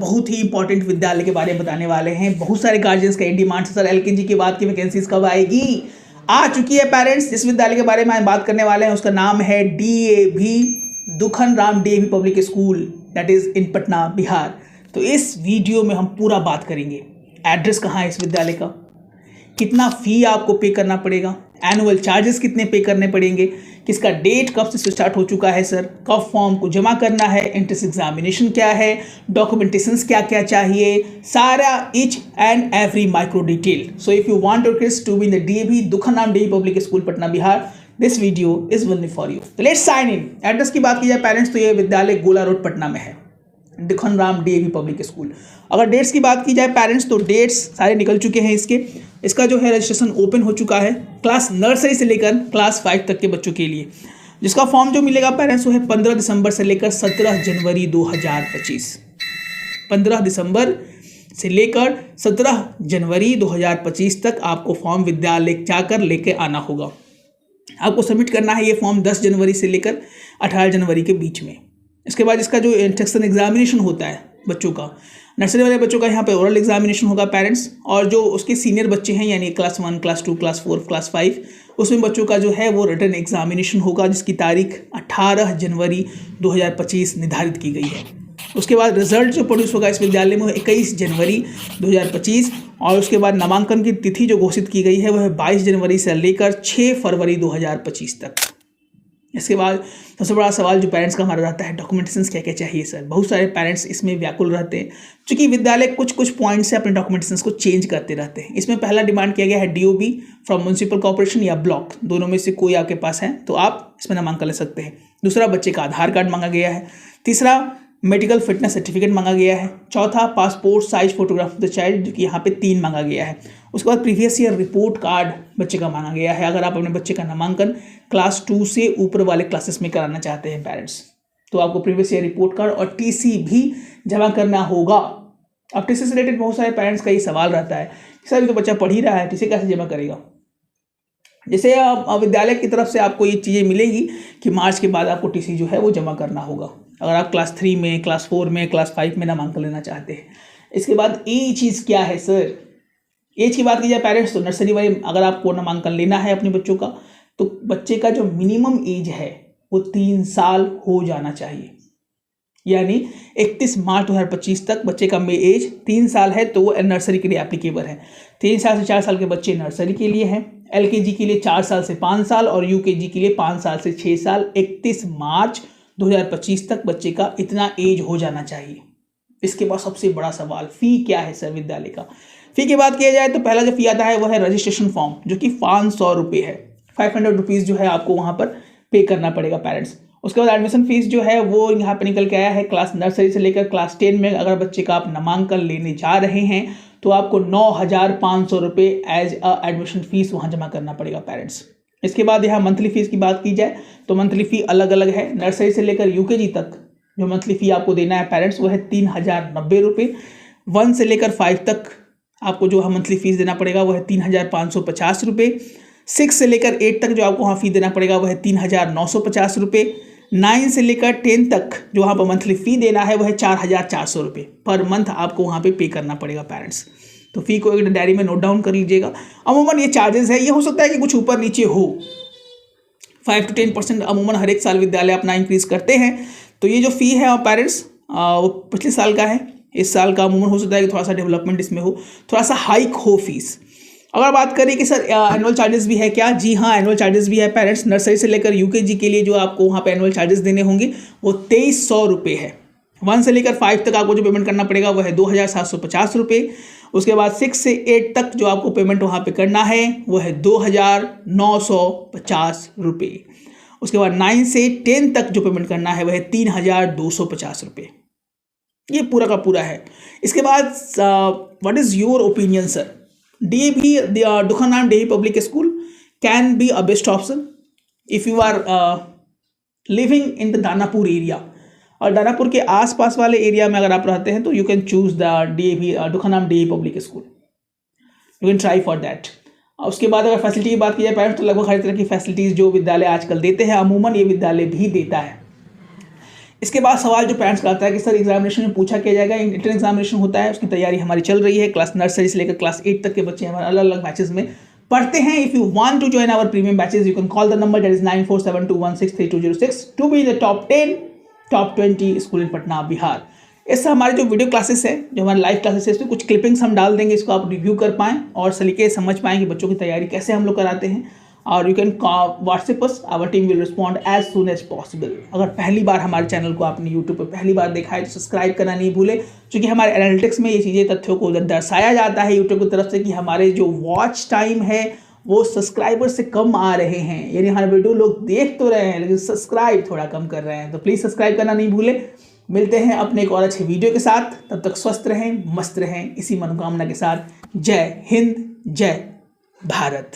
बहुत ही इंपॉर्टेंट विद्यालय के बारे में बताने वाले हैं। बहुत सारे गार्जियंस का डिमांड, सर एलकेजी के बाद की वैकेंसीज कब आएगी? आ चुकी है पेरेंट्स। जिस विद्यालय के बारे में बात करने वाले हैं उसका नाम है DAV, Dukhan Ram DAV public school, that is in Patna, Bihar. तो इस वीडियो में हम पूरा बात करेंगे। एड्रेस कहाँ है इस विद्यालय का, कितना फी आपको पे करना पड़ेगा, एनुअल चार्जेस कितने पे करने पड़ेंगे, किसका डेट कब से स्टार्ट हो चुका है सर, कब फॉर्म को जमा करना है, एंट्रेंस एग्जामिनेशन क्या है, डॉक्यूमेंटेशंस क्या क्या चाहिए, सारा each and every micro detail. So if you want your kids to be in the DAV Dukhan Ram DAV public school Patna Bihar, this video is only for you. तो लेट्स साइन इन। एड्रेस की बात की जाए पेरेंट्स तो ये विद्यालय गोला रोड पटना में है, दुखन राम डीएवी पब्लिक स्कूल। अगर डेट्स की बात की जाए पेरेंट्स तो डेट्स सारे निकल चुके हैं इसका जो है रजिस्ट्रेशन ओपन हो चुका है क्लास नर्सरी से लेकर क्लास 5 तक के बच्चों के लिए। जिसका फॉर्म जो मिलेगा पेरेंट्स वो है 15 दिसंबर से लेकर 17 जनवरी 2025। 15 दिसंबर से लेकर 17 जनवरी 2025 तक आपको फॉर्म विद्यालय जाकर लेके आना होगा। आपको सबमिट करना है ये फॉर्म 10 जनवरी से लेकर 18 जनवरी के बीच में। इसके बाद इसका जो एंट्रेंस एग्जामिनेशन होता है बच्चों का, नर्सरी वाले बच्चों का यहाँ पे ओरल एग्जामिनेशन होगा पेरेंट्स, और जो उसके सीनियर बच्चे हैं यानी क्लास 1, क्लास 2, क्लास 4, क्लास 5, उसमें बच्चों का जो है वो रिटन एग्जामिनेशन होगा जिसकी तारीख 18 जनवरी 2025 निर्धारित की गई है। उसके बाद रिजल्ट जो प्रोड्यूस होगा इस विद्यालय में 21 जनवरी 2025, और उसके बाद नामांकन की तिथि जो घोषित की गई है वह 22 जनवरी से लेकर 6 फरवरी 2025 तक। इसके बाद सबसे बड़ा सवाल जो पेरेंट्स का हमारा रहता है, डॉक्यूमेंटेशंस क्या क्या चाहिए सर। बहुत सारे पेरेंट्स इसमें व्याकुल रहते हैं क्योंकि विद्यालय कुछ पॉइंट्स से अपने डॉक्यूमेंटेशंस को चेंज करते रहते हैं। इसमें पहला डिमांड किया गया है डीओबी फ्रॉम म्युनिसिपल कॉर्पोरेशन या ब्लॉक, दोनों में से कोई आपके पास है तो आप इसमें नामांकन ले सकते हैं। दूसरा, बच्चे का आधार कार्ड मांगा गया है। तीसरा, मेडिकल फिटनेस सर्टिफिकेट मांगा गया है। चौथा, passport size photograph of the child, जो कि यहाँ पे 3 मांगा गया है। उसके बाद प्रीवियस ईयर रिपोर्ट कार्ड बच्चे का मांगा गया है। अगर आप अपने बच्चे का नामांकन क्लास 2 से ऊपर वाले क्लासेस में कराना चाहते हैं पेरेंट्स, तो आपको प्रीवियस ईयर रिपोर्ट कार्ड और टीसी भी जमा करना होगा। अब टीसी से रिलेटेड बहुत सारे पेरेंट्स का ये सवाल रहता है कि सर तो बच्चा पढ़ ही रहा है, टीसी कैसे जमा करेगा। जैसे विद्यालय की तरफ से आपको ये चीज़ें मिलेंगी कि मार्च के बाद आपको टीसी जो है वो जमा करना होगा अगर आप क्लास 3 में, क्लास 4 में, क्लास 5 में नामांकन लेना चाहते हैं। इसके बाद एज चीज़ क्या है सर। एज की बात की जाए पेरेंट्स तो नर्सरी वाले अगर आपको नामांकन लेना है अपने बच्चों का तो बच्चे का जो मिनिमम एज है वो 3 साल हो जाना चाहिए, यानी 31 मार्च 2025 तक बच्चे का एज 3 साल है तो वो नर्सरी के लिए एप्लीकेबल है। 3 साल से 4 साल के बच्चे नर्सरी के लिए हैं, एलकेजी के लिए 4 साल से 5 साल और यूकेजी के लिए 5 साल से 6 साल। 31 मार्च 2025 तक बच्चे का इतना एज हो जाना चाहिए। इसके बाद सबसे बड़ा सवाल, फी क्या है सर विद्यालय का। फी की बात किया जाए तो पहला जो फी आता है वह है रजिस्ट्रेशन फॉर्म, जो कि 500 रुपये है। 500 रुपीज़ जो है आपको वहाँ पर पे करना पड़ेगा पेरेंट्स। उसके बाद एडमिशन फीस जो है वो यहाँ पर निकल के आया है क्लास नर्सरी से लेकर क्लास 10 में अगर बच्चे का आप नामांकन लेने जा रहे हैं तो आपको 9,500 रुपये एज अ एडमिशन फीस वहाँ जमा करना पड़ेगा पेरेंट्स। इसके बाद यहाँ मंथली फीस की बात की जाए तो मंथली फ़ी अलग अलग है। नर्सरी से लेकर यूकेजी तक जो मंथली फ़ी आपको देना है पेरेंट्स वो है 3,090 रुपये। 1 से लेकर 5 तक आपको जो मंथली फीस देना पड़ेगा वो है 3,550 रुपये। 6 से लेकर 8 तक जो आपको वहाँ फ़ी देना पड़ेगा वो है 3,950 रुपये। 9 से लेकर 10 तक जो वहाँ पर मंथली फ़ी देना है वो है 4,400 रुपये पर मंथ आपको वहाँ पे करना पड़ेगा पेरेंट्स। तो फ़ी को एक डायरी में नोट डाउन कर लीजिएगा। अमूमन ये चार्जेस है, ये हो सकता है कि कुछ ऊपर नीचे हो, 5 to 10% अमूमन हर एक साल विद्यालय अपना इंक्रीज़ करते हैं। तो ये जो फ़ी है पेरेंट्स वो पिछले साल का है, इस साल का अमूमन हो सकता है कि थोड़ा सा डेवलपमेंट इसमें हो, थोड़ा सा हाइक हो फीस। अगर बात करें कि सर एनुअल चार्जेस भी है क्या, जी हाँ एनुअल चार्जेस भी है पेरेंट्स। नर्सरी से लेकर यूकेजी के लिए जो आपको वहाँ पे एनुअल चार्जेस देने होंगे वो 2,300 रुपये है। 1 से लेकर 5 तक आपको जो पेमेंट करना पड़ेगा वो है 2,750 रुपये। उसके बाद 6 से 8 तक जो आपको पेमेंट वहाँ पे करना है वो है 2,950 रुपये। उसके बाद 9 से 10 तक जो पेमेंट करना है वह है 3,250 रुपये। ये पूरा का पूरा है। इसके बाद what is your opinion sir, DAV Dukhan Ram DAV public school can be a best option if you are living in the Danapur area, और दानापुर के आसपास वाले एरिया में अगर आप रहते हैं तो you can choose the DAV Dukhan Ram DAV public school, you can try for that. उसके बाद अगर फैसिलिटी की बात की जाए पेरेंट्स तो लगभग हर तरह की फैसिलिटीज़ जो विद्यालय आजकल देते हैं अमूमन ये विद्यालय भी देता है। इसके बाद सवाल जो पेरेंट्स का आता है कि सर एग्जामिनेशन में पूछा किया जाएगा, इंटर एग्जामिनेशन होता है, उसकी तैयारी हमारी चल रही है। क्लास नर्सरी से लेकर क्लास 8 तक के बच्चे हमारे अलग अलग बैचेस में पढ़ते हैं। If you want to join our premium batches, you can call the number that is 9472163206 to be the top 10 top 20 school in Patna Bihar. इससे हमारे जो वीडियो क्लासेस है, जो हमारे लाइव क्लासेस है, इसमें कुछ क्लिपिंग्स हम डाल देंगे, इसको आप रिव्यू कर पाएँ और सलीके समझ पाएँ कि बच्चों की तैयारी कैसे हम लोग कराते हैं। और you can WhatsApp us, our team will respond as soon as possible. अगर पहली बार हमारे चैनल को आपने यूट्यूब पर पहली बार देखा है तो सब्सक्राइब करना नहीं भूले, क्योंकि हमारे एनालिटिक्स में ये चीज़ें तथ्यों को दर्शाया जाता है यूट्यूब की तरफ से कि हमारे जो वॉच टाइम है वो सब्सक्राइबर से कम आ रहे हैं, यानी हमारे वीडियो लोग देख तो रहे हैं लेकिन सब्सक्राइब थोड़ा कम कर रहे हैं। तो प्लीज़ सब्सक्राइब करना नहीं भूले। मिलते हैं अपने एक और अच्छे वीडियो के साथ, तब तक स्वस्थ रहें, मस्त रहें, इसी मनोकामना के साथ। जय हिंद, जय भारत।